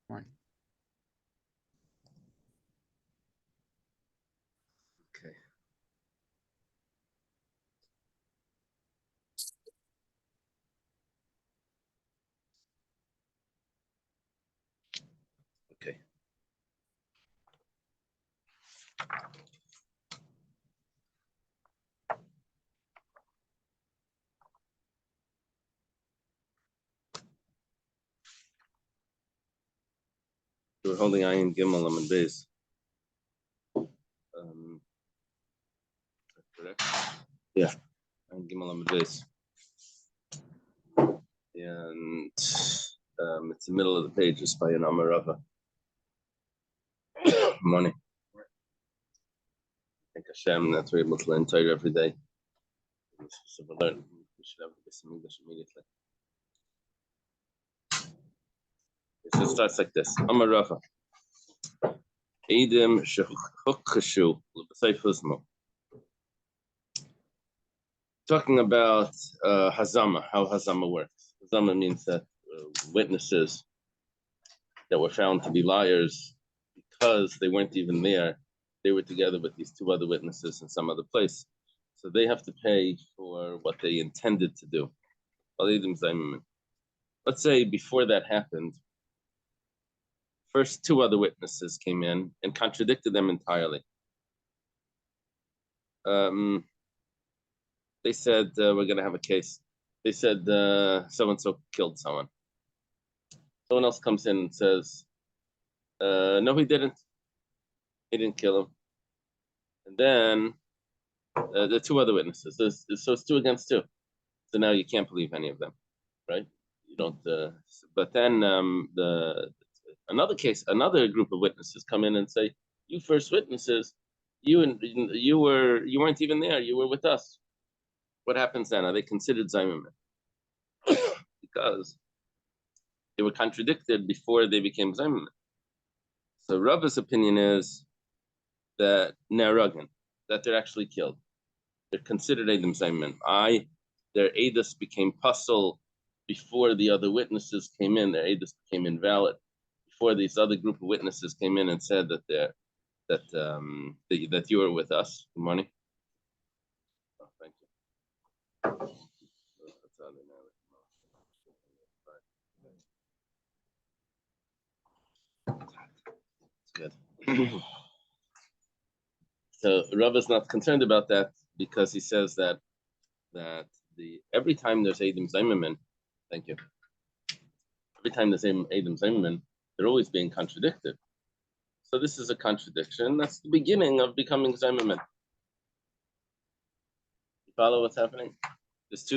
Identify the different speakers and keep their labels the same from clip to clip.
Speaker 1: Right.
Speaker 2: Okay. Okay. We're holding Ayin Gimel and Beis. Correct? Yeah. Ayin Gimel and Beis. And it's the middle of the page, just by an Amarava. Morning. Thank Hashem that we're able to learn Torah every day. So we should have this in English immediately. So it starts like this. Amarava. Eidim shechukhshu l'b'seifuzmo. Talking about Hazama, how Hazama works. Hazama means that witnesses that were found to be liars because they weren't even there. They were together with these two other witnesses in some other place. So they have to pay for what they intended to do. Let's say before that happened, first two other witnesses came in and contradicted them entirely. They said, we're going to have a case. They said, so-and-so killed someone. Someone else comes in and says, no, he didn't. He didn't kill him. And then the two other witnesses. So it's 2 against 2. So now you can't believe any of them, right? You don't. But then another group of witnesses come in and say, "You first witnesses, you weren't even there. You were with us." What happens then? Are they considered Zayimim? Because they were contradicted before they became Zayimim. So Rabba's opinion is that Neragan, that they're actually killed. They're considered Eidim Zayimim. Their Eidos became puzzle before the other witnesses came in. Their Eidos became invalid before these other group of witnesses came in and said that that you were with us. Good morning. Oh, thank you. That's good. So Rabba's not concerned about that because he says that every time there's Eidim Zayimim, thank you. Every time there's Eidim Zayimim, they're always being contradicted. So this is a contradiction. That's the beginning of becoming Zayimim. You follow what's happening? There's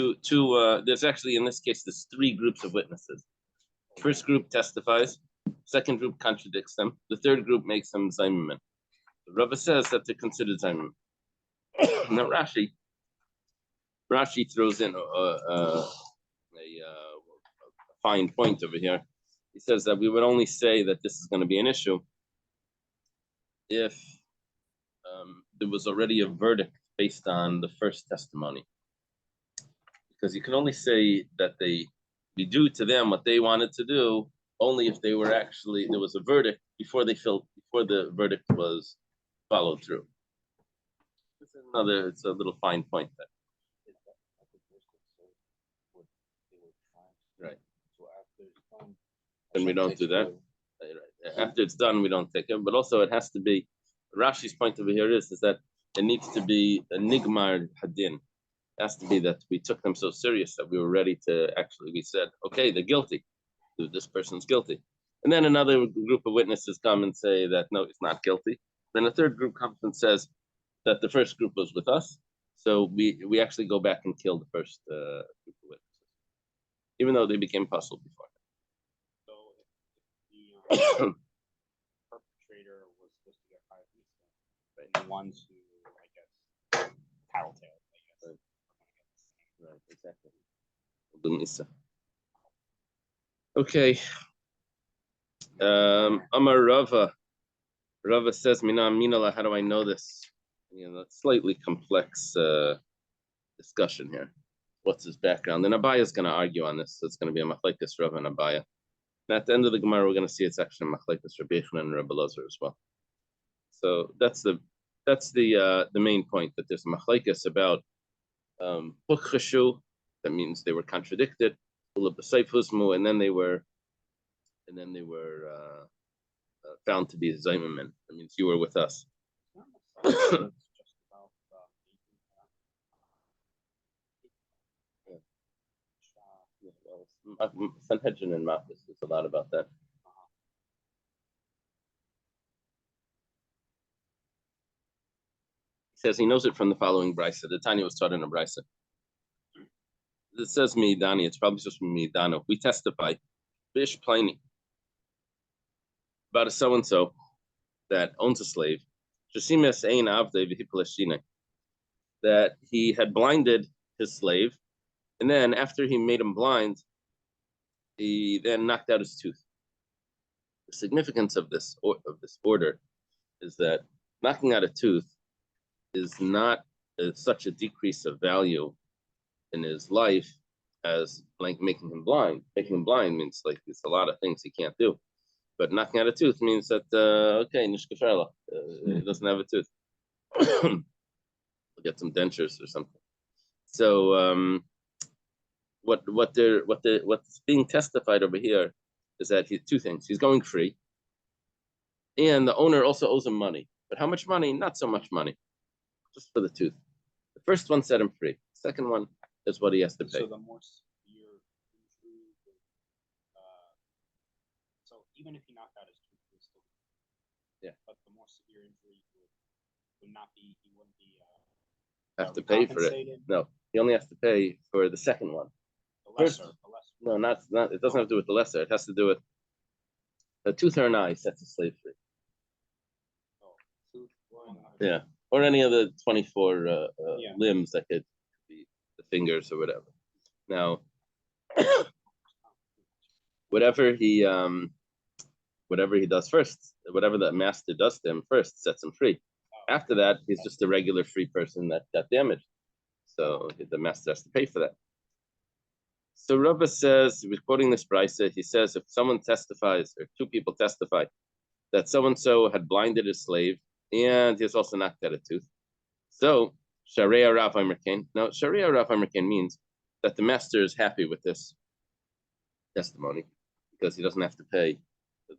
Speaker 2: there's actually, in this case, there's 3 groups of witnesses. First group testifies. Second group contradicts them. The third group makes them Zayimim. The Rava says that they're considered Zayimim. Now Rashi throws in a fine point over here. He says that we would only say that this is going to be an issue if there was already a verdict based on the first testimony. Because you can only say that we do to them what they wanted to do only if they were actually, there was a verdict before the verdict was followed through. It's a little fine point there. Right. And we don't do that. After it's done, we don't take it. But also, it has to be. Rashi's point over here is that it needs to be a nigmar hadin. It has to be that we took them so serious that we were ready to actually. We said, okay, they're guilty. This person's guilty. And then another group of witnesses come and say that no, it's not guilty. Then a third group comes and says that the first group was with us. So we actually go back and kill the first group of witnesses, even though they became puzzled before.
Speaker 3: So if the perpetrator was supposed to get 5 weeks, right? The ones who, I guess, tattletale, I guess.
Speaker 2: Right, exactly. Okay. Amar Rava. Rava says, Mina Minala, how do I know this? That's slightly complex discussion here. What's his background? And Abaya is going to argue on this. So it's going to be a machlekes Rava and Abaya. at the end of the Gemara, we're going to see it's actually Machlekes Rabbi Yochanan and Rabbi Elazar as well. So that's the main point, that there's a Machlekes about Hukhashu. That means they were contradicted. And then they were found to be Zaymamin. That means you were with us. Sanhedrin and Mappus, there's a lot about that. He says he knows it from the following brisa. The Tanya was taught in a brisa. It says Meidani, it's probably just from Meidano. We testify, Bish Pliny, about a so-and-so that owns a slave, that he had blinded his slave, and then after he made him blind, he then knocked out his tooth. The significance of this order is that knocking out a tooth is not such a decrease of value in his life as like making him blind. Making him blind means like it's a lot of things he can't do. But knocking out a tooth means that okay, he doesn't have a tooth. We'll get some dentures or something. So what's being testified over here is that two things. He's going free, and the owner also owes him money. But how much money? Not so much money, just for the tooth. The first one set him free. The second one is what he has to pay.
Speaker 3: So the more severe injury, so even if he knocked out his tooth, he would still, yeah. But the more severe injury would not be. He wouldn't be.
Speaker 2: Have to pay for it. No, he only has to pay for the second one. The lesser. No, not. It doesn't have to do with the lesser. It has to do with a tooth or an eye sets a slave free. Yeah, or any of the 24 limbs that could be the fingers or whatever. Now, whatever he does first, whatever the master does to him first, sets him free. After that, he's just a regular free person that got damaged. So the master has to pay for that. So Rabbi says, we're quoting this brisa, he says, if someone testifies, or two people testify, that so-and-so had blinded his slave, and he's also knocked out a tooth. So, Sharia Rav Amerkain. Now, Sharia Rav Amerkain means that the master is happy with this testimony, because he doesn't have to pay for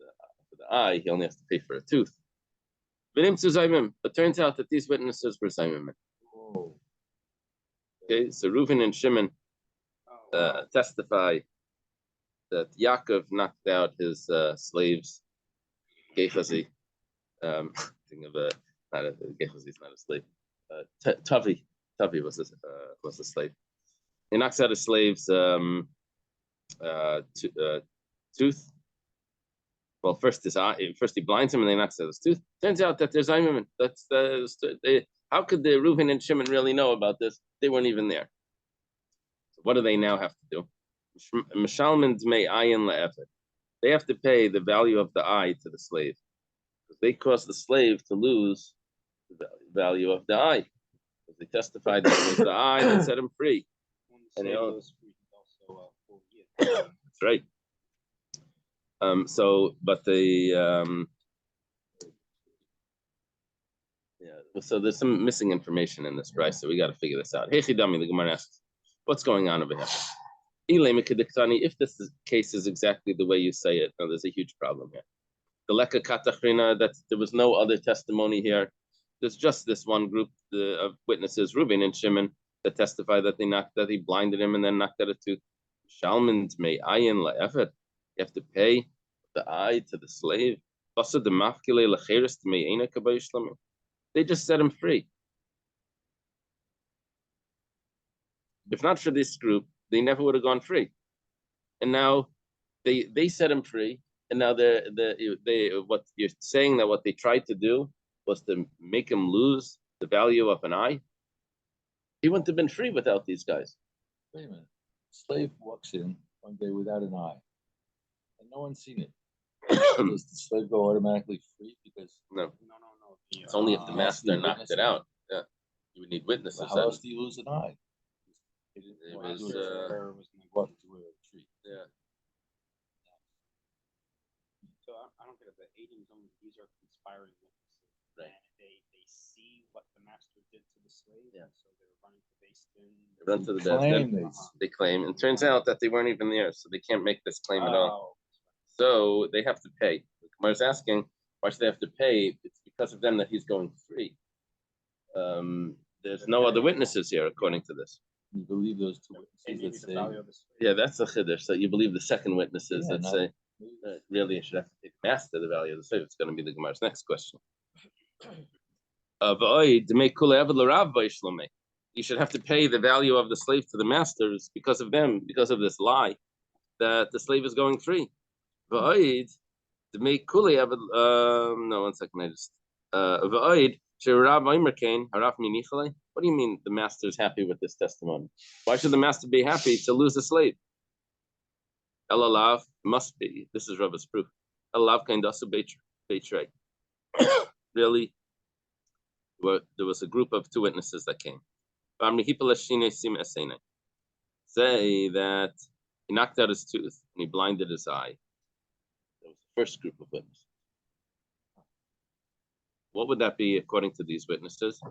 Speaker 2: the eye, he only has to pay for a tooth. But it turns out that these witnesses were Zaymim. Okay, so Reuven and Shimon testify that Yaakov knocked out his slaves, Gehazi. Think of Gehazi is not a slave. Tavi was a slave. He knocks out his slave's tooth. Well, first his eye. First he blinds him, and then knocks out his tooth. Turns out that there's Zaymim. How could the Reuven and Shimon really know about this? They weren't even there. So what do they now have to do? They have to pay the value of the eye to the slave. They caused the slave to lose the value of the eye. Because they testified that it was the eye that set him free. And they was free, also that's right. So there's some missing information in this, right? So we got to figure this out. Hey, Chidami, the Gemara asks, what's going on over here? If this case is exactly the way you say it, no, there's a huge problem here. The Leka Katachrina, that there was no other testimony here. There's just this one group of witnesses, Reuven and Shimon, that testify that he blinded him and then knocked out a tooth. Shalman's may ayin la'efet. You have to pay the eye to the slave. They just set him free. If not for this group, they never would have gone free. And now they set him free. And now what you're saying that what they tried to do was to make him lose the value of an eye. He wouldn't have been free without these guys.
Speaker 1: Wait a minute. Slave walks in one day without an eye, and no one's seen it. Does the slave go automatically free? Because
Speaker 2: no. It's only if the master knocked it out. Yeah, you would need witnesses.
Speaker 1: How else do you lose an eye?
Speaker 2: It was
Speaker 1: into a tree.
Speaker 2: Yeah.
Speaker 3: I don't get it. The aiding and these are conspiring witnesses.
Speaker 2: Right.
Speaker 3: And they see what the master did to the slave.
Speaker 2: Yeah.
Speaker 3: So they're running to base din.
Speaker 2: They run to the
Speaker 1: Claim
Speaker 2: Bezdin. They claim. And it turns out that they weren't even there, so they can't make this claim at all.
Speaker 3: Oh,
Speaker 2: So they have to pay. Kamar's asking, why should they have to pay? It's because of them that he's going free. There's no other witnesses here, according to this.
Speaker 1: You believe those two
Speaker 3: and maybe
Speaker 1: witnesses
Speaker 3: the
Speaker 1: that say,
Speaker 3: value of the slave.
Speaker 2: Yeah, that's a chiddush. So you believe the second witnesses
Speaker 1: Yeah,
Speaker 2: that
Speaker 1: not-
Speaker 2: say really you should have to pay the master the value of the slave. It's going to be the Gemara's next question. You should have to pay the value of the slave to the masters because of them, because of this lie that the slave is going free. No, 1 second. I just what do you mean the master is happy with this testimony? Why should the master be happy to lose a slave? Elalav must be. This is Rabba's proof. Elalav kind of betray. Really, there was a group of two witnesses that came. Say that he knocked out his tooth and he blinded his eye. That was the first group of witnesses. What would that be according to these witnesses?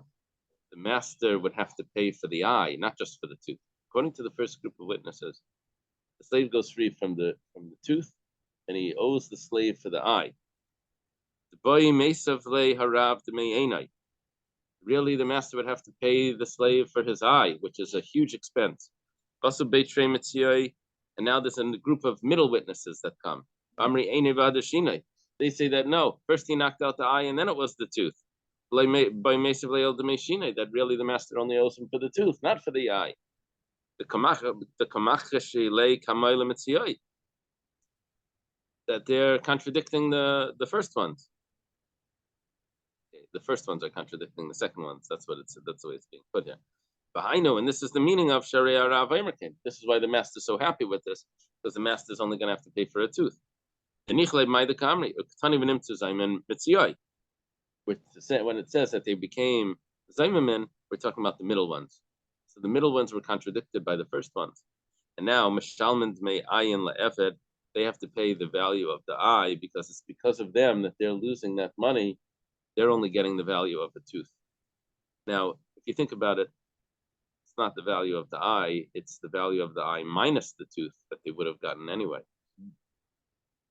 Speaker 2: The master would have to pay for the eye, not just for the tooth. According to the first group of witnesses, the slave goes free from the tooth, and he owes the slave for the eye. Really, the master would have to pay the slave for his eye, which is a huge expense. And now there's a group of middle witnesses that come. They say that no, first he knocked out the eye and then it was the tooth. That really the master only owes him for the tooth, not for the eye. That they're contradicting the first ones. The first ones are contradicting the second ones. That's the way it's being put here. But I know, and this is the meaning of Sharia Rav Eimerkin. This is why the master's so happy with this, because the master's only going to have to pay for a tooth. When it says that they became Zaymamin, we're talking about the middle ones. So the middle ones were contradicted by the first ones. And now, Mishalmand may ayin la'efed, they have to pay the value of the eye because it's because of them that they're losing that money. They're only getting the value of the tooth. Now, if you think about it, it's not the value of the eye, it's the value of the eye minus the tooth that they would have gotten anyway.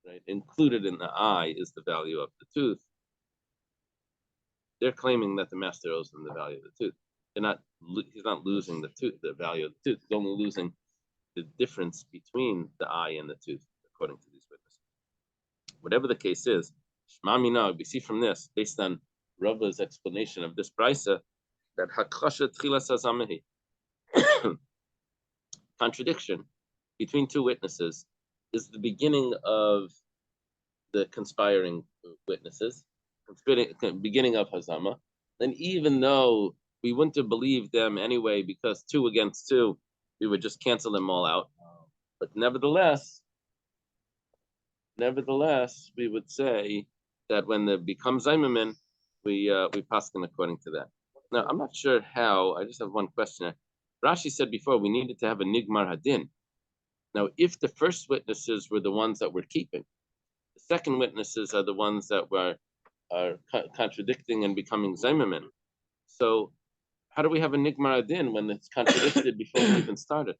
Speaker 2: Right? Included in the eye is the value of the tooth. They're claiming that the master owes them the value of the tooth. He's not losing the value of the tooth. He's only losing the difference between the eye and the tooth, according to these witnesses. Whatever the case is, Shmamina, we see from this, based on Rava's explanation of this brisa, that Hakasha Tchilas Hazamahi, contradiction between two witnesses, is the beginning of the conspiring witnesses, beginning of Hazama. And even though we wouldn't have believed them anyway, because 2 against 2, we would just cancel them all out. But nevertheless, we would say that when they become Zaymamin, we paskin according to that. Now, I'm not sure how. I just have one question. Rashi said before we needed to have a nigmar hadin. Now, if the first witnesses were the ones that we're keeping, the second witnesses are the ones that are contradicting and becoming Zaymamin. So how do we have a nigmar hadin when it's contradicted before we even started?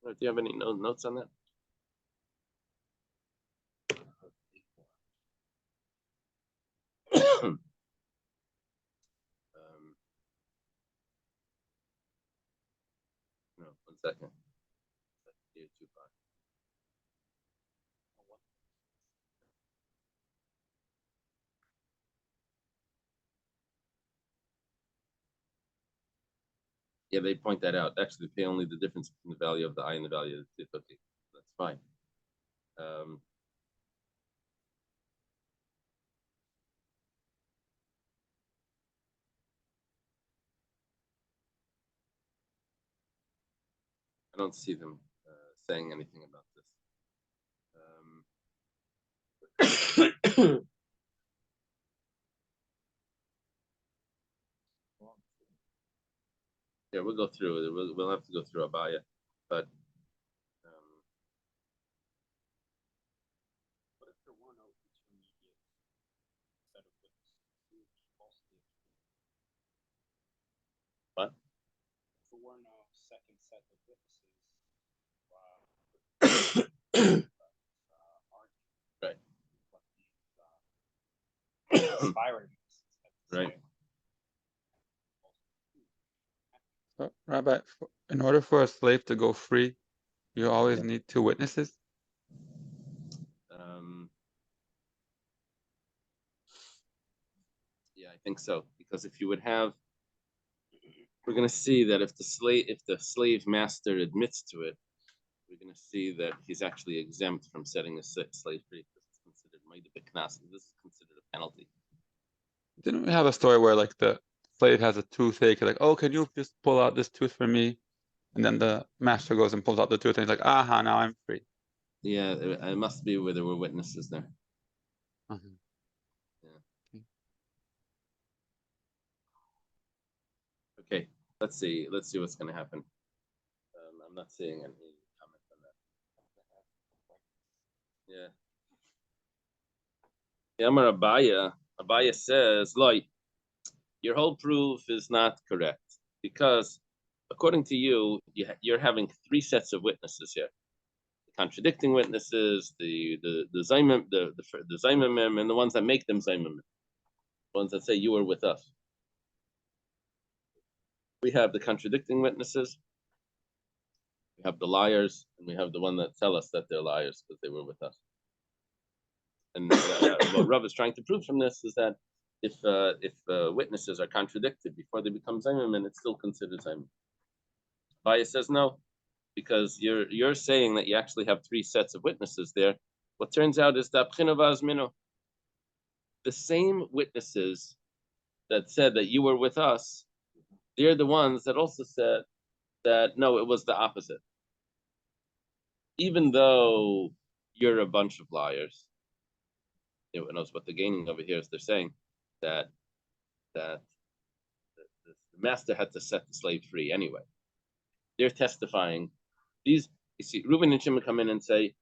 Speaker 2: Do you have any notes on that? No, 1 second. Yeah, they point that out. Actually, pay only the difference between the value of the eye and the value of the tooth. Okay, that's fine. I don't see them saying anything about this. Yeah, we'll go through it. We'll have to go through Abaya, but
Speaker 3: if there were no intermediate set of witnesses? Who would be falsely accused?
Speaker 2: What?
Speaker 3: If there were no second set of witnesses,
Speaker 2: Right.
Speaker 3: what these aspiring witnesses had to
Speaker 2: Right.
Speaker 3: say.
Speaker 4: So, Rabbi, in order for a slave to go free, you always need two witnesses?
Speaker 2: Yeah, I think so. Because if you would have, we're going to see that if the slave master admits to it, we're going to see that he's actually exempt from setting a slave free because it's considered knas. This is considered a penalty.
Speaker 4: Didn't we have a story where like the slave has a toothache, like, oh, can you just pull out this tooth for me? And then the master goes and pulls out the tooth and he's like, aha, now I'm free.
Speaker 2: Yeah, it must be where there were witnesses there.
Speaker 4: Uh-huh.
Speaker 2: Okay, let's see what's going to happen. I'm not seeing any comment on that. Yeah. Amar Abaya says, Loi, your whole proof is not correct because according to you, you're having three sets of witnesses here. The contradicting witnesses, the zaymim, the zaymimim, and the ones that make them zaymimim. The ones that say you were with us. We have the contradicting witnesses, we have the liars, and we have the one that tell us that they're liars because they were with us. And what Rav is trying to prove from this is that if witnesses are contradicted before they become zaymim, it's still considered zaymim. Baya says no, because you're saying that you actually have three sets of witnesses there. What turns out is that the same witnesses that said that you were with us, they're the ones that also said that no, it was the opposite. Even though you're a bunch of liars, anyone knows what they're gaining over here is they're saying that the master had to set the slave free anyway. They're testifying. You see, Reuben and Shimon come in and say,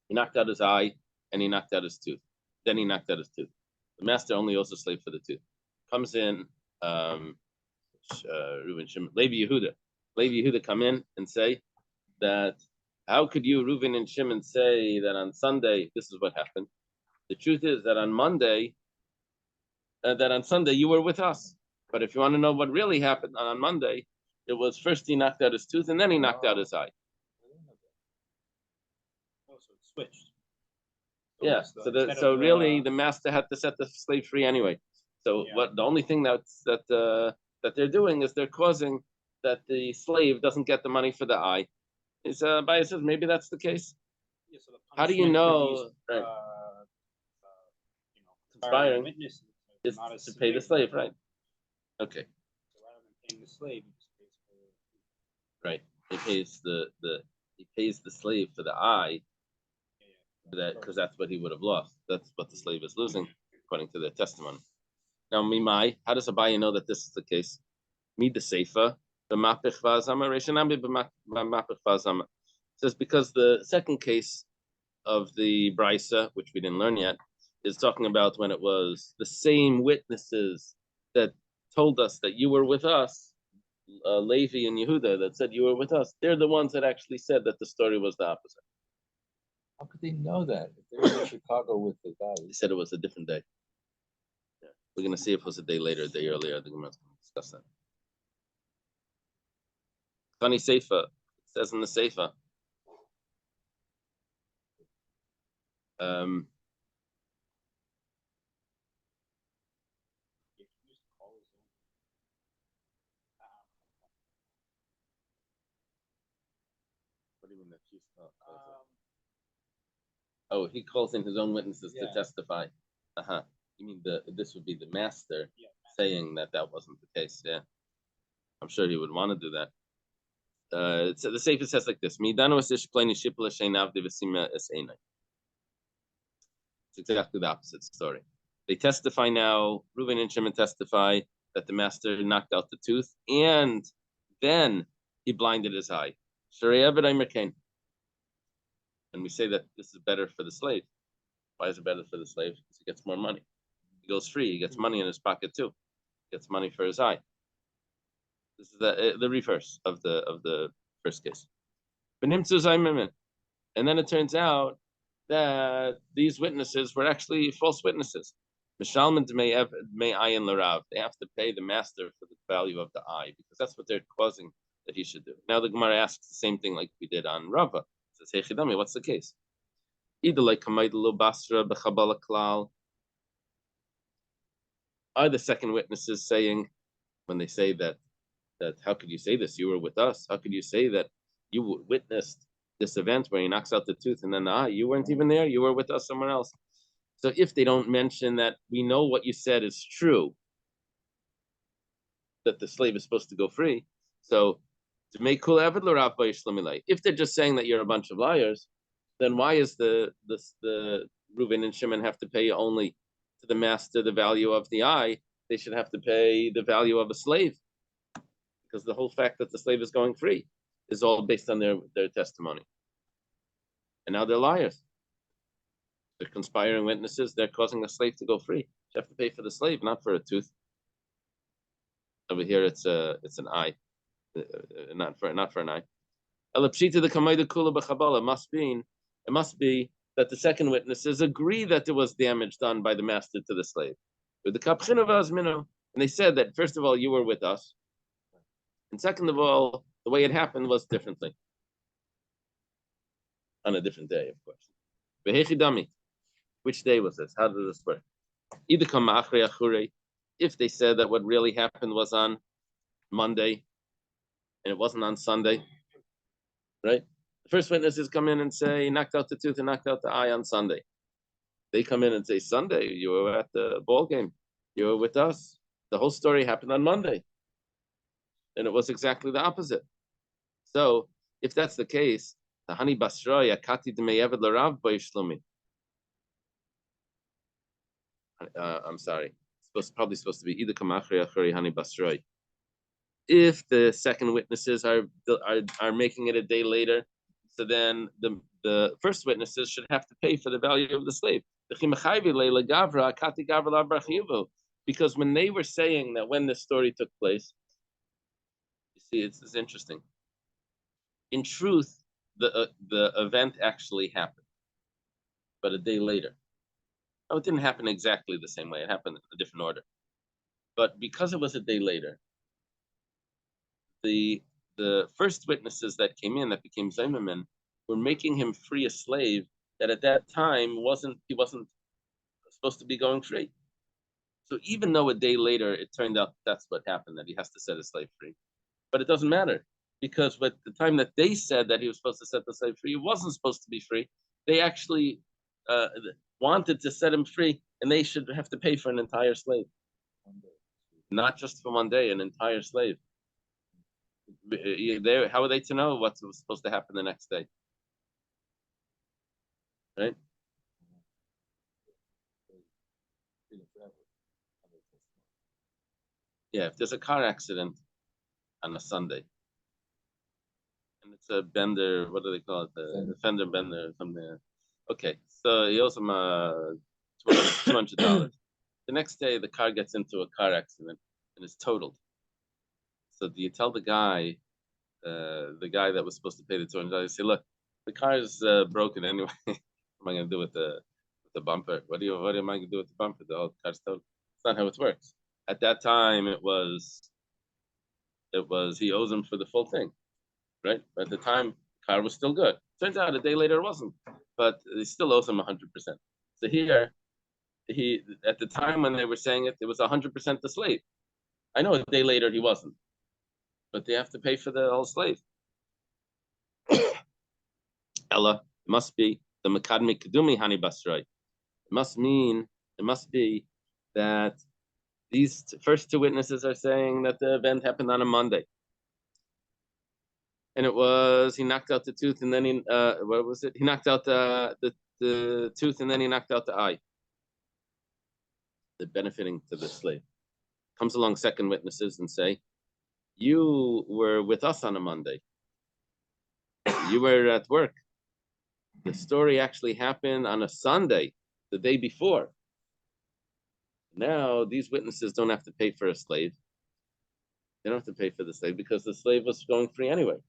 Speaker 2: he knocked out his eye and he knocked out his tooth. Then he knocked out his tooth. The master only owes a slave for the tooth. Comes in, Reuben, Shimon, Levi Yehuda come in and say that how could you, Reuben and Shimon, say that on Sunday this is what happened? The truth is that on Sunday you were with us. But if you want to know what really happened on Monday, it was first he knocked out his tooth and then he knocked out his eye.
Speaker 3: Oh, so it switched.
Speaker 2: Yeah. So really, the master had to set the slave free anyway. So the only thing that they're doing is they're causing that the slave doesn't get the money for the eye. Is Baya says maybe that's the case.
Speaker 3: Yeah, so the
Speaker 2: How do you know?
Speaker 3: These,
Speaker 2: Right. Conspiring is to pay the slave, right? Okay.
Speaker 3: So rather than paying the slave, he just pays for
Speaker 2: right. He pays the slave for the eye, because that's what he would have lost. That's what the slave is losing, according to their testimony. Now, Mimai, how does Abaye know that this is the case? Me the Seifa, the Mapich Vazama, Reshanami Mapich Vazama. Says because the second case of the Brisa, which we didn't learn yet, is talking about when it was the same witnesses that told us that you were with us, Levi and Yehuda, that said you were with us. They're the ones that actually said that the story was the opposite.
Speaker 1: How could they know that? If they were in Chicago with the guy.
Speaker 2: They said it was a different day. Yeah. We're going to see if it was a day later, a day earlier. I think we're going to discuss that. Funny Seifa. It says in the Seifa. What do you mean that she's oh, he calls in his own witnesses to testify. You mean this would be the master saying that wasn't the case? Yeah, I'm sure he would want to do that. So the Sefer says like this: it's exactly the opposite story. They testify now. Reuben and Shimon testify that the master knocked out the tooth and then he blinded his eye. And we say that this is better for the slave Why is it better for the slave? Because he gets more money. He goes free. He gets money in his pocket too. He gets money for his eye. This is the reverse of the first case. And then it turns out that these witnesses were actually false witnesses. They have to pay the master for the value of the eye, because that's what they're causing that he should do. Now the Gemara asks the same thing like we did on Rava. It says, hey Chidami, what's the case? Either like are the second witnesses saying, when they say that how could you say this? You were with us. How could you say that you witnessed this event where he knocks out the tooth and then the eye? You weren't even there. You were with us somewhere else. So if they don't mention that we know what you said is true, that the slave is supposed to go free. So to make kul eved l'rav b'yishlamilay, if they're just saying that you're a bunch of liars, then why is the Reuven and Shimon have to pay only to the master the value of the eye? They should have to pay the value of a slave, because the whole fact that the slave is going free is all based on their testimony. And now they're liars. They're conspiring witnesses. They're causing a slave to go free. You have to pay for the slave, not for a tooth. Over here, it's an eye, not for an eye. It must be that the second witnesses agree that there was damage done by the master to the slave. And they said that, first of all, you were with us, and second of all, the way it happened was differently. On a different day, of course. Which day was this? How did this work? If they said that what really happened was on Monday and it wasn't on Sunday, right? The first witnesses come in and say he knocked out the tooth and knocked out the eye on Sunday. They come in and say, Sunday, you were at the ball game. You were with us. The whole story happened on Monday. And it was exactly the opposite. So if that's the case, the Hani Basroy, Akati Dmeyeved Larav B'Yishlumi. I'm sorry. Probably supposed to be either Kamachri Achari Hani Basroy. If the second witnesses are making it a day later, so then the first witnesses should have to pay for the value of the slave. Because when they were saying that when this story took place, you see, it's interesting. In truth, the event actually happened, but a day later. No, it didn't happen exactly the same way. It happened in a different order. But because it was a day later, the first witnesses that came in, that became Zaymamin, were making him free a slave that at that time he wasn't supposed to be going free. So even though a day later it turned out that's what happened, that he has to set a slave free, but it doesn't matter, because at the time that they said that he was supposed to set the slave free, he wasn't supposed to be free. They actually wanted to set him free, and they should have to pay for an entire slave, not just for one day, an entire slave. How are they to know what was supposed to happen the next day? Right? Yeah, if there's a car accident on a Sunday, and it's a bender, what do they call it? The fender bender or something. Okay, so he owes him $200. The next day, the car gets into a car accident and is totaled. So do you tell the guy that was supposed to pay the $200, you say, look, the car is broken anyway. What am I going to do with the bumper? What am I going to do with the bumper? The whole car's totaled. It's not how it works. At that time, it was he owes him for the full thing, right? But at the time, the car was still good. Turns out a day later it wasn't, but he still owes him 100%. So here, he at the time when they were saying it was 100% the slave. I know a day later he wasn't, but they have to pay for the whole slave. Ella, it must be the Makadmi Kedumi Hani Basrai. It must be that these first two witnesses are saying that the event happened on a Monday. And it was, he knocked out the tooth and then he knocked out the tooth and then he knocked out the eye. The benefiting to the slave. Comes along second witnesses and say, you were with us on a Monday. You were at work. The story actually happened on a Sunday. the day before. Now these witnesses don't have to pay for a slave. They don't have to pay for the slave because the slave was going free anyway.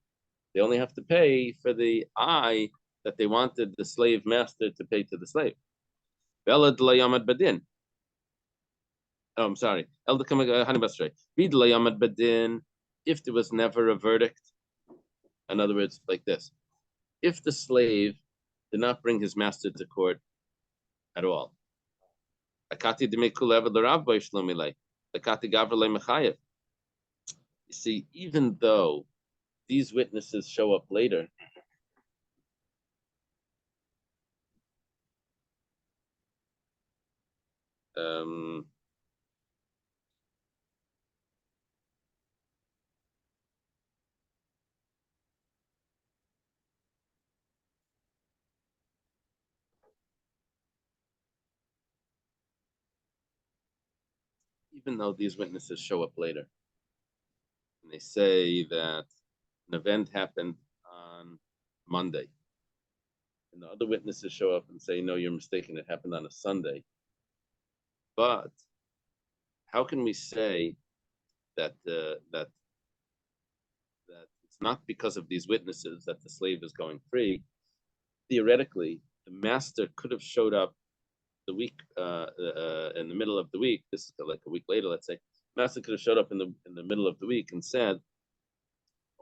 Speaker 2: They only have to pay for the eye that they wanted the slave master to pay to the slave. Oh, I'm sorry. If there was never a verdict, in other words, like this: if the slave did not bring his master to court at all, you see, even though these witnesses show up later, even though these witnesses show up later, and they say that an event happened on Monday, and the other witnesses show up and say, no, you're mistaken, it happened on a Sunday. But how can we say that that it's not because of these witnesses that the slave is going free? Theoretically, the master could have showed up the week in the middle of the week. This is like a week later, let's say. Master could have showed up in the middle of the week and said, "I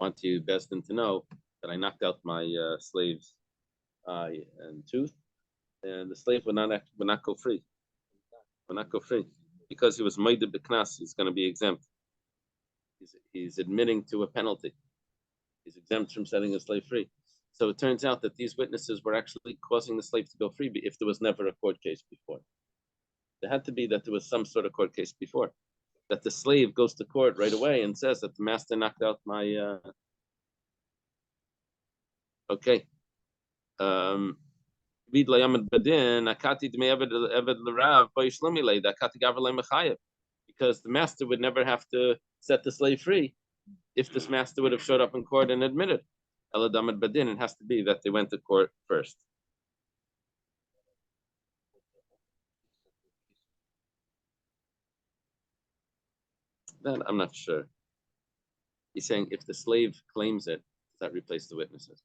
Speaker 2: want you, Besdin, to know that I knocked out my slave's eye and tooth, and the slave would not go free. Would not go free because he was moided b'knas. He's going to be exempt. He's admitting to a penalty. He's exempt from setting a slave free." So it turns out that these witnesses were actually causing the slave to go free if there was never a court case before. There had to be that there was some sort of court case before. That the slave goes to court right away and says that the master knocked out my okay. Because the master would never have to set the slave free if this master would have showed up in court and admitted. It has to be that they went to court first. That I'm not sure. He's saying if the slave claims it, does that replace the witnesses?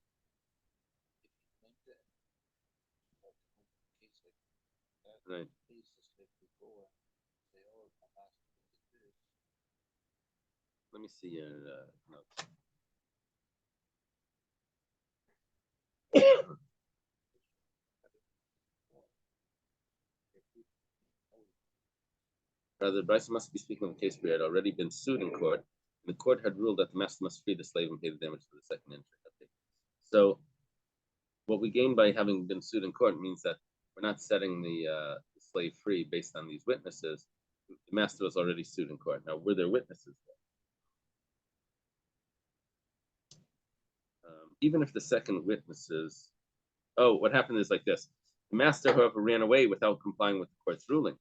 Speaker 2: Right. Let me see your notes. Rather, Bryce must be speaking of a case where he had already been sued in court, and the court had ruled that the master must free the slave and pay the damage for the second injury. Okay. So, what we gain by having been sued in court means that we're not setting the slave free based on these witnesses. The master was already sued in court. Now, were there witnesses there? Even if the second witnesses, what happened is like this. The master, however, ran away without complying with the court's ruling.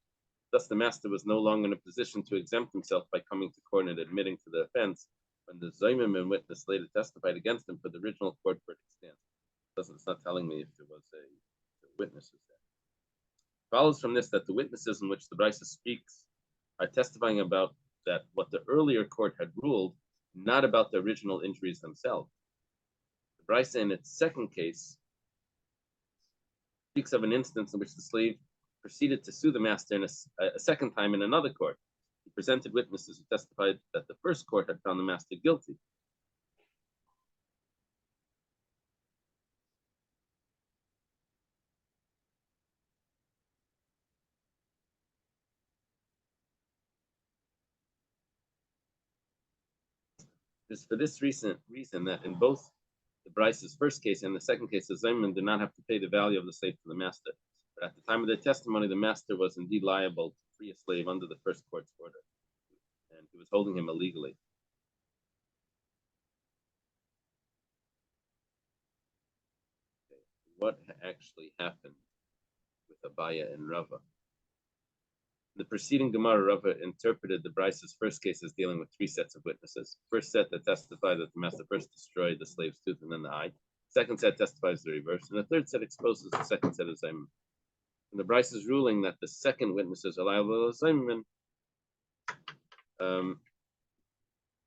Speaker 2: Thus, the master was no longer in a position to exempt himself by coming to court and admitting to the offense when the Zayman witness later testified against him for the original court verdict stands. It's not telling me if there was a witnesses there. Follows from this that the witnesses in which the Brisa speaks are testifying about that what the earlier court had ruled, not about the original injuries themselves. The Brisa in its second case speaks of an instance in which the slave proceeded to sue the master in a second time in another court. He presented witnesses who testified that the first court had found the master guilty. It's for this reason that in both the Bryce's first case and the second case, the Zayman did not have to pay the value of the slave to the master. But at the time of their testimony, the master was indeed liable to free a slave under the first court's order, and he was holding him illegally. Okay. What actually happened with Abaya and Rava? The preceding Gemara, Rava interpreted the Bryce's first case as dealing with three sets of witnesses. First set that testified that the master first destroyed the slave's tooth and then the eye. Second set testifies the reverse, and the third set exposes the second set of Zayman. And the Bryce is ruling that the second witnesses are liable to Zayman.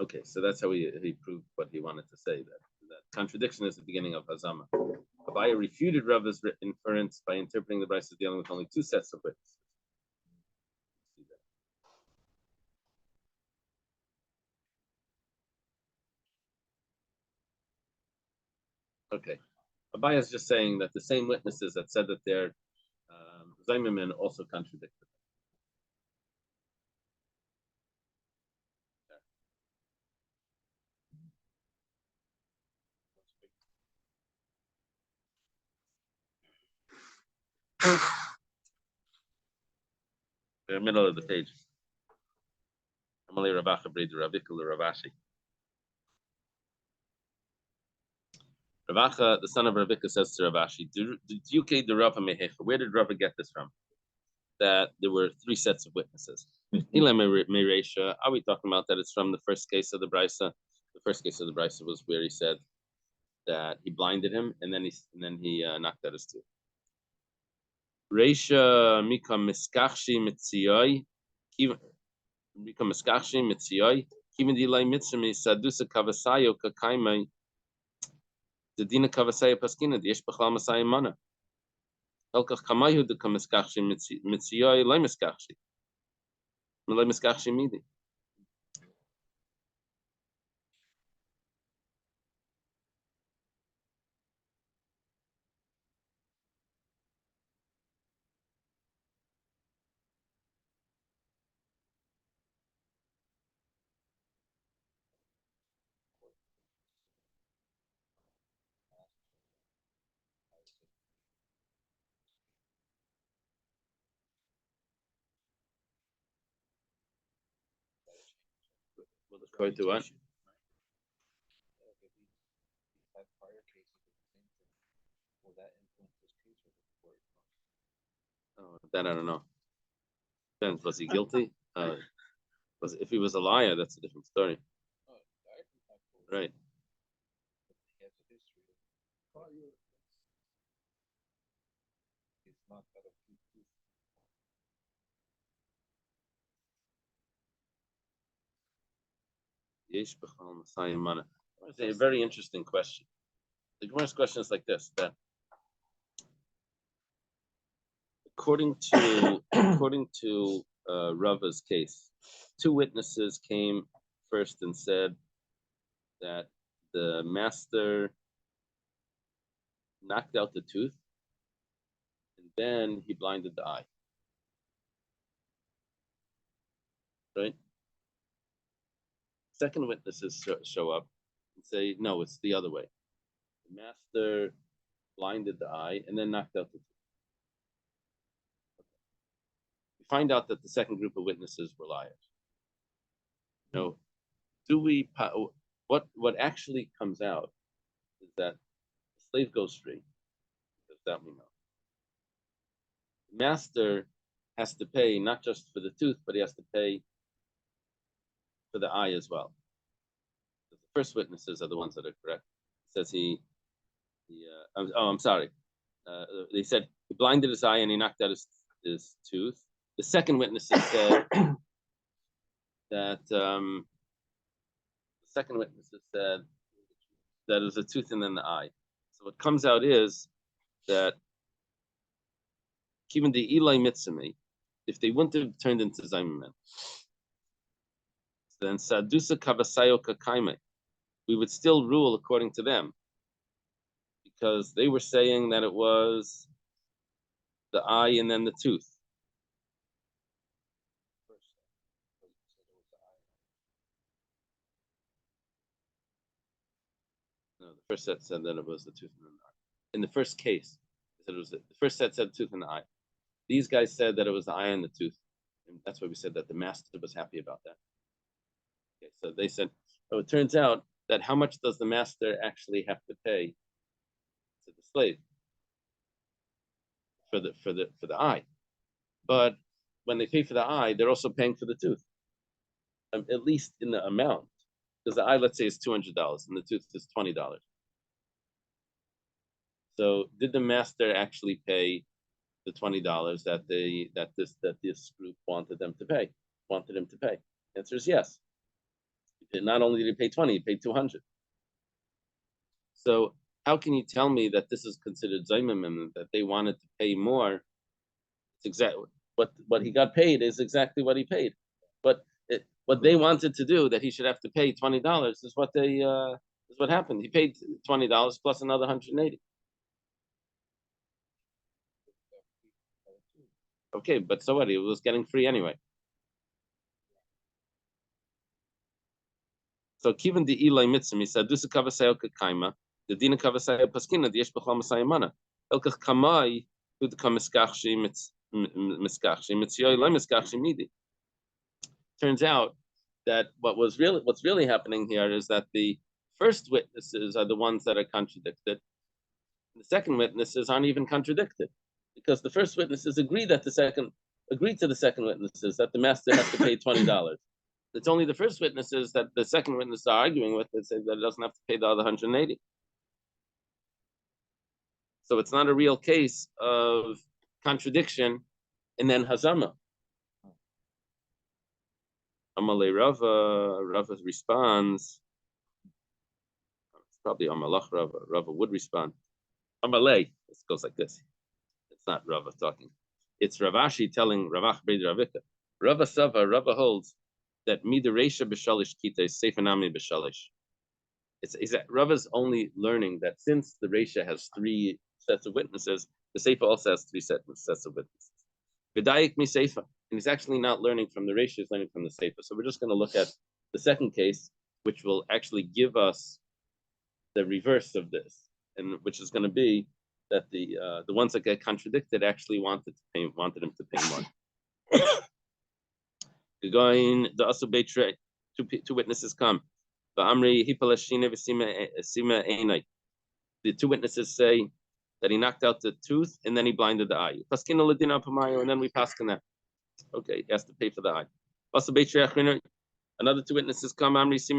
Speaker 2: Okay, so that's how he proved what he wanted to say. That contradiction is the beginning of Hazama. Abaya refuted Rava's inference by interpreting the Bryce as dealing with only two sets of witnesses. Okay, Abaya is just saying that the same witnesses that said that they're Zayman also contradicted. The middle of the page. Amalei Rabacha Breda Ravikul Ravashi. Ravacha, the son of Ravika, says to Ravashi, where did Rava get this from? That there were three sets of witnesses. Are we talking about that it's from the first case of the Brisa? The first case of the Brisa was where he said that he blinded him and then he knocked out his tooth. Reisha Mika Miskachshi Mitzioi, Mika Miskachshi Mitzioi, Kiven Dilai Mitzumi, Sadusa Kavasayo Kakaimai, the Dina Kavasaya Paskina, the Ishbachal Masaya Mana. Elkach Kamayu de Kamiskachshi Mitzioi, Lemiskachshi. Lemiskachshi Midi. Well, the quote to what? Oh, that I don't know. Depends. Was he guilty? If he was a liar, that's a different story. Right. It's a very interesting question. The Gemara's question is like this: that according to Rava's case, two witnesses came first and said that the master knocked out the tooth and then he blinded the eye. Right? Second witnesses show up and say, no, it's the other way. The master blinded the eye and then knocked out the tooth. We find out that the second group of witnesses were liars. No, what actually comes out is that the slave goes free, because that we know. The master has to pay not just for the tooth, but he has to pay for the eye as well. The first witnesses are the ones that are correct. It says I'm sorry. They said he blinded his eye and he knocked out his tooth. The second witnesses said that the second witnesses said that it was a tooth and then the eye. So what comes out is that even the Eli Mitzumi, if they wouldn't have turned into Zayman, then Sadusa Kavasayo Kakaime, we would still rule according to them, because they were saying that it was the eye and then the tooth. No, the first set said that it was the tooth and the eye. In the first case, they said it was the first set said tooth and the eye. These guys said that it was the eye and the tooth, and that's why we said that the master was happy about that. Okay, so they said, oh, it turns out that how much does the master actually have to pay to the slave for the eye? But when they pay for the eye, they're also paying for the tooth, at least in the amount. Because the eye, let's say, is $200 and the tooth is $20. So did the master actually pay the $20 that this group wanted him to pay. The answer is yes. Not only did he pay 20, he paid 200. So how can you tell me that this is considered zaymim, that they wanted to pay more? It's exactly what he got paid is exactly what he paid. But what they wanted to do, that he should have to pay $20, is what happened. He paid $20 plus another 180. Okay, but so what? He was getting free anyway. So kivan the Eli mitzvah, he said, "Dusa kavasayel kakaima, the dina kavasayel paskina, the yesh b'chol masayimana. Elkach kamai, who the kamiskachshi miskachshi mitzyoy le miskachshi midi." Turns out that what's really happening here is that the first witnesses are the ones that are contradicted. The second witnesses aren't even contradicted, because the first witnesses agree to the second witnesses that the master has to pay $20. It's only the first witnesses that the second witnesses are arguing with that say that it doesn't have to pay the other 180. So it's not a real case of contradiction and then hazama. Amalei Rava responds. It's probably Amalach Rava. Rava would respond. Amalei. This goes like this. It's not Rava talking. It's Ravashi telling Ravach Beid Ravika. Rava Sava. Rava holds that midaresha b'shalish kita is seifanami b'shalish. It's that Rava's only learning that since the Resha has 3 sets of witnesses, the Seifa also has 3 sets of witnesses. V'dayik mi Seifa, and he's actually not learning from the Resha, he's learning from the Seifa. So we're just going to look at the second case, which will actually give us the reverse of this, and which is going to be that the ones that get contradicted actually wanted him to pay more. Going the also betray 2 witnesses come. The 2 witnesses say that he knocked out the tooth and then he blinded the eye. And then we pass on that. Okay, he has to pay for the eye. Also betray another 2 witnesses come. See,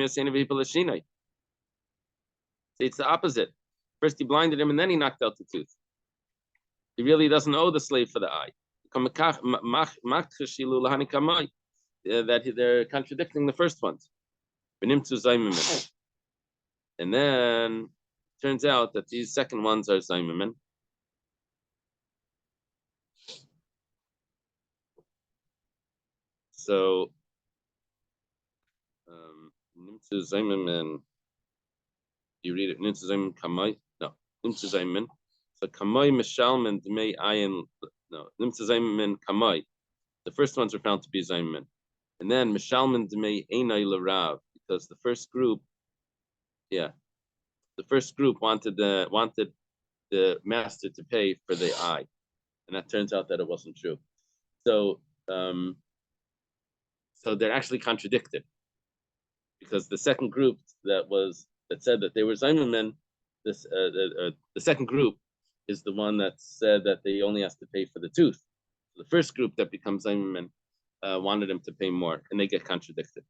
Speaker 2: it's the opposite. First he blinded him and then he knocked out the tooth. He really doesn't owe the slave for the eye. That they're contradicting the first ones. And then turns out that these second ones are zaymimin. So nimtzu zaymimin, you read it, nimtzu zaymimin kamai, no, nimtzu zaymimin. So kamai mishalmin dmei ayin, no, nimtzu zaymimin kamai. The first ones are found to be zaymimin. And then mishalmin dmei einai larav, because the first group wanted the master to pay for the eye, and that turns out that it wasn't true. So they're actually contradicted, because the second group that said that they were zaymimin, the second group is the one that said that they only has to pay for the tooth. So the first group that becomes zaymimin wanted him to pay more, and they get contradicted.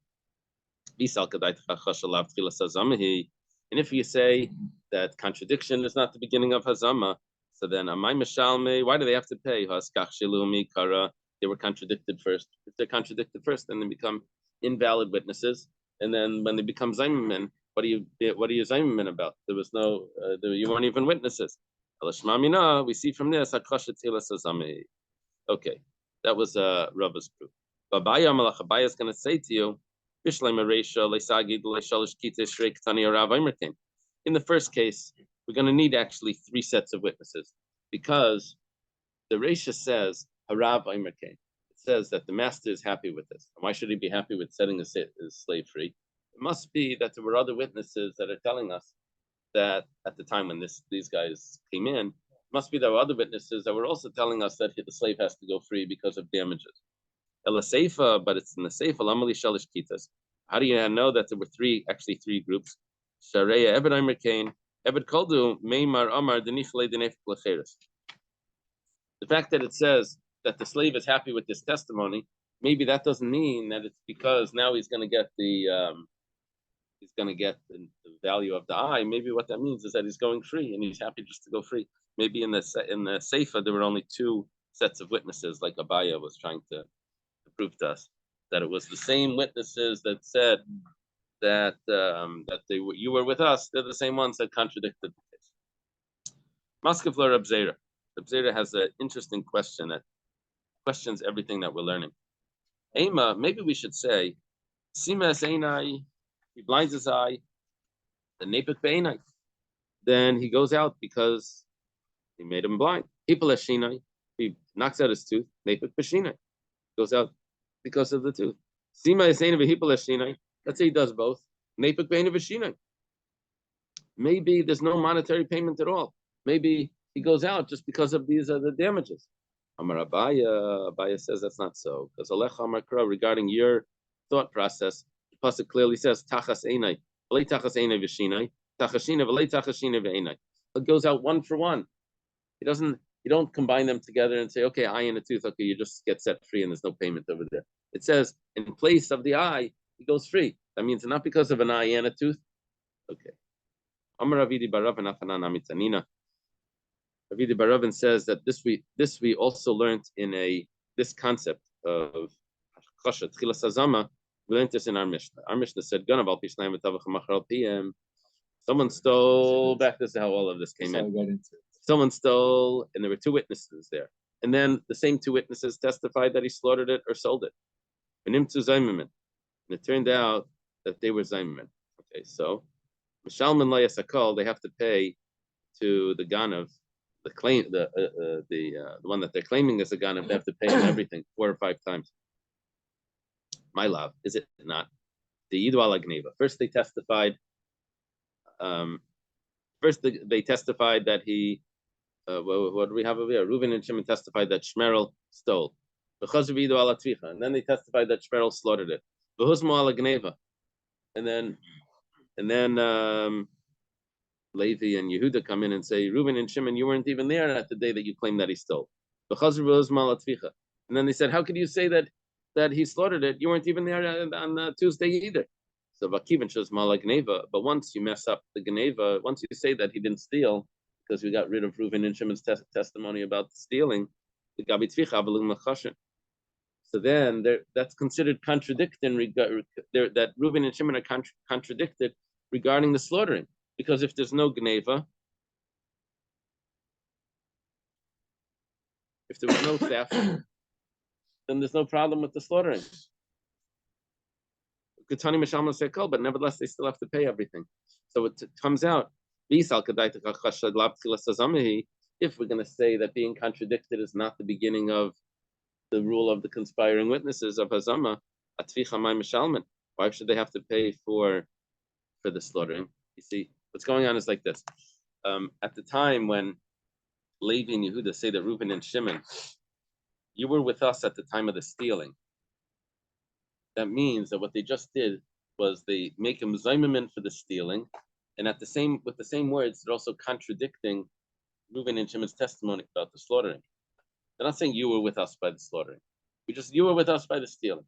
Speaker 2: And if you say that contradiction is not the beginning of hazama, so then why do they have to pay? They were contradicted first. If they're contradicted first, then they become invalid witnesses. And then when they become zaymimin, what are you zaymimin about? There was no, you weren't even witnesses. We see from this, okay, that was Rava's proof. Abaya is going to say to you, in the first case, we're going to need actually 3 sets of witnesses, because the Reisha says Harav Aimer came. It says that the master is happy with this. And why should he be happy with setting his slave free? It must be that there were other witnesses that are telling us that at the time when these guys came in, it must be there were other witnesses that were also telling us that the slave has to go free because of damages. Seifa, but it's in the Seifa. Lamali Shalish Kitas. How do you know that there were 3 groups? Shareya Ebed Aimer Kain, Ebed Koldu, Meimar Amar, Denifle Denef Lecheres. The fact that it says that the slave is happy with this testimony, maybe that doesn't mean that it's because now he's going to get the value of the eye. Maybe what that means is that he's going free and he's happy just to go free. Maybe in the Seifa there were only 2 sets of witnesses, like Abaya was trying to prove to us, that it was the same witnesses that said that you were with us. They're the same ones that contradicted the case. Maskefler Abzera. Abzera has an interesting question that questions everything that we're learning. Ema, maybe we should say, Sima es einai, he blinds his eye, the nepek be'einai. Then he goes out because he made him blind. People eshinai, he knocks out his tooth, nepek b'shinai. Goes out because of the tooth. Sima es einai v'hipel eshinai. Let's say he does both. Nepek be'einai v'shinai. Maybe there's no monetary payment at all. Maybe he goes out just because of these other damages. Amar Abaya says that's not so. Because Alecha Amar Kra, regarding your thought process, the pasuk clearly says Tachas Einai, V'lei Tachas Einai V'shinai, Tachashina V'lei Tachashina V'einai. It goes out one for one. It doesn't. You don't combine them together and say, okay, eye and a tooth, okay, you just get set free and there's no payment over there. It says in place of the eye, he goes free. That means not because of an eye and a tooth. Okay. Amar Avidi Baravan Afanan Amitanina. Avidi Baravin says that this we also learned in this concept of Chasha Tchilas Hazama. We learned this in our Mishnah. Our Mishnah said, "Ganav al pishnayim v'tavach machar PM." Someone stole. Back this is how all of this came in. Someone stole, and there were two witnesses there, and then the same two witnesses testified that he slaughtered it or sold it. And it turned out that they were zaymimin. Okay, so Mishalman layasakol, they have to pay to the ganav. The claim, the one that they're claiming is a ganav, they have to pay him everything 4 or 5 times. My love, is it not? The Yidu ala Gneva. First, they testified. They testified that he. What do we have over here? Reuven and Shimon testified that Shmerel stole. And then they testified that Shmerel slaughtered it. Ala Gneva. And then. Levi and Yehuda come in and say, Reuben and Shimon, you weren't even there at the day that you claimed that he stole. And then they said, how could you say that he slaughtered it? You weren't even there on Tuesday either. So Vakivin shows Mala Gneva, but once you mess up the Gneva, once you say that he didn't steal, because we got rid of Reuben and Shimon's testimony about stealing, the Gabi Tvicha Avalum Machashin. So then that's considered contradicting that Reuben and Shimon are contradicted regarding the slaughtering. Because if there's no Gneva, if there was no theft, then there's no problem with the slaughtering. But nevertheless, they still have to pay everything. So it comes out, if we're going to say that being contradicted is not the beginning of the rule of the conspiring witnesses of Hazama, why should they have to pay for the slaughtering? You see, what's going on is like this. At the time when Levi and Yehuda say that Reuben and Shimon, you were with us at the time of the stealing. That means that what they just did was they make him zaymimin for the stealing, and with the same words, they're also contradicting Reuben and Shimon's testimony about the slaughtering. They're not saying you were with us by the slaughtering. You were with us by the stealing.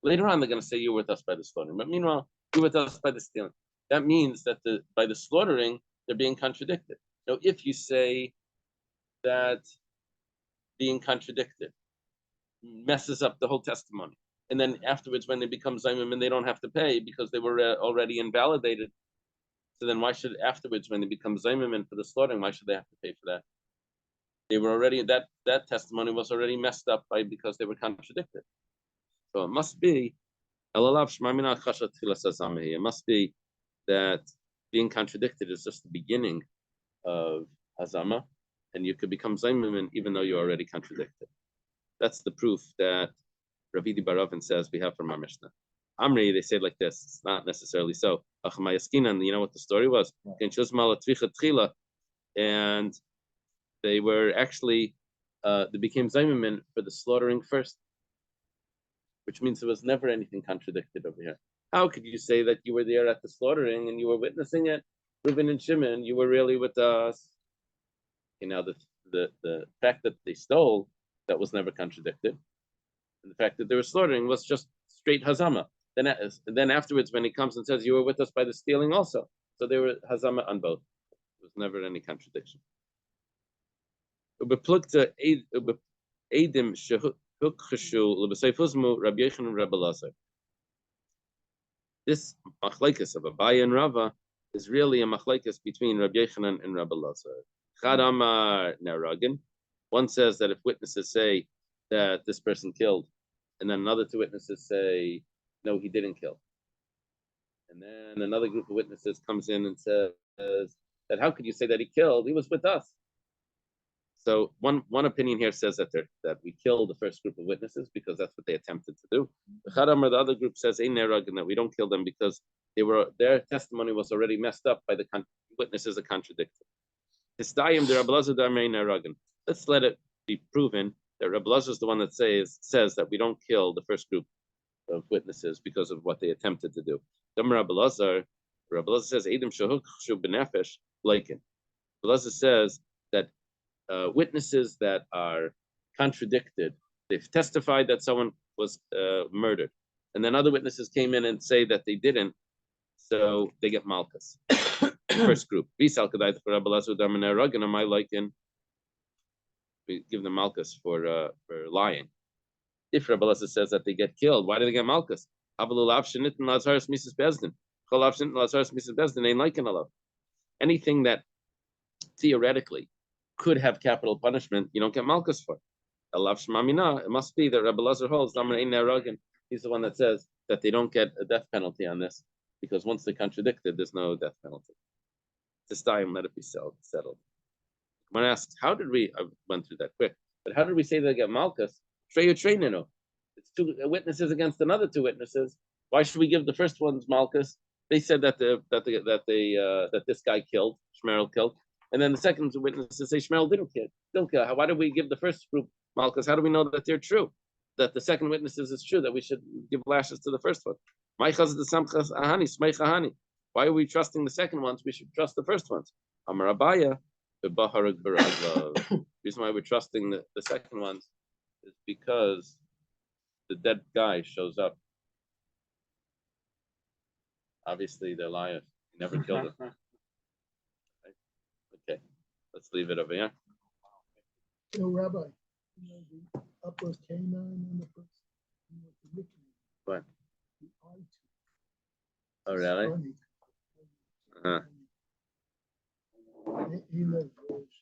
Speaker 2: Later on, they're going to say you were with us by the slaughtering. But meanwhile, you were with us by the stealing. That means that by the slaughtering, they're being contradicted. Now, if you say that being contradicted messes up the whole testimony, and then afterwards, when they become Zaymim, they don't have to pay because they were already invalidated. So then why should afterwards, when they become Zaymim for the slaughtering, why should they have to pay for that? They were already, that testimony was already messed up because they were contradicted. So it must be, it must be that being contradicted is just the beginning of Hazama, and you could become Zaymim even though you're already contradicted. That's the proof that Ravidi Baravin says we have from our Mishnah. Amri, they say it like this, it's not necessarily so. You know what the story was? And they were actually, they became Zaymim for the slaughtering first, which means there was never anything contradicted over here. How could you say that you were there at the slaughtering and you were witnessing it? Reuben and Shimon, you were really with us. You know, the fact that they stole, that was never contradicted. And the fact that they were slaughtering was just straight Hazama. Then afterwards, when he comes and says, you were with us by the stealing also. So they were Hazama on both. There was never any contradiction. Eidim Shehukhshu Lebesayfuzmu Rabbi Yechon and Rabbi Lazar. This machlekes of Abaye and Rava is really a machlekes between Rabbi Yechanan and Rabbi Lazar. Chad Amar Neragin. One says that if witnesses say that this person killed, and then another two witnesses say no, he didn't kill, and then another group of witnesses comes in and says that how could you say that he killed? He was with us. So one opinion here says that we kill the first group of witnesses because that's what they attempted to do. The other group says that we don't kill them because their testimony was already messed up by the witnesses that contradicted. Let's let it be proven that Rabbi Lazar is the one that says that we don't kill the first group of witnesses because of what they attempted to do. Rabbi Lazar says Eidim Shehukchu B'nefesh Leikin. Rabbi Lazar says that witnesses that are contradicted, they've testified that someone was murdered, and then other witnesses came in and say that they didn't, so they get malchus. First group, we give them malchus for lying. If Rabbi Lazar says that they get killed, why do they get malchus? Anything that theoretically could have capital punishment, you don't get malchus for. It must be that Rabbi Lazar holds, he's the one that says that they don't get a death penalty on this, because once they contradicted, there's no death penalty. This time, let it be settled. When asked, I went through that quick, but how did we say they get malchus? It's two witnesses against another two witnesses. Why should we give the first one's malchus? They said that this guy killed, Shmerel killed. And then the second witnesses say Shmerel didn't kill. Why do we give the first group malchus? How do we know that they're true? That the second witnesses is true, that we should give lashes to the first one? Why are we trusting the second ones? We should trust the first ones. Amar Abaya, the reason why we're trusting the second ones is because the dead guy shows up. Obviously, they're liars. He never killed him. Okay, let's leave it over here.
Speaker 5: Rabbi, the upper canine and the first, the nickname.
Speaker 2: What?
Speaker 5: The eye tooth.
Speaker 2: Oh, really?
Speaker 5: Funny.
Speaker 2: Uh-huh.
Speaker 5: He knows those.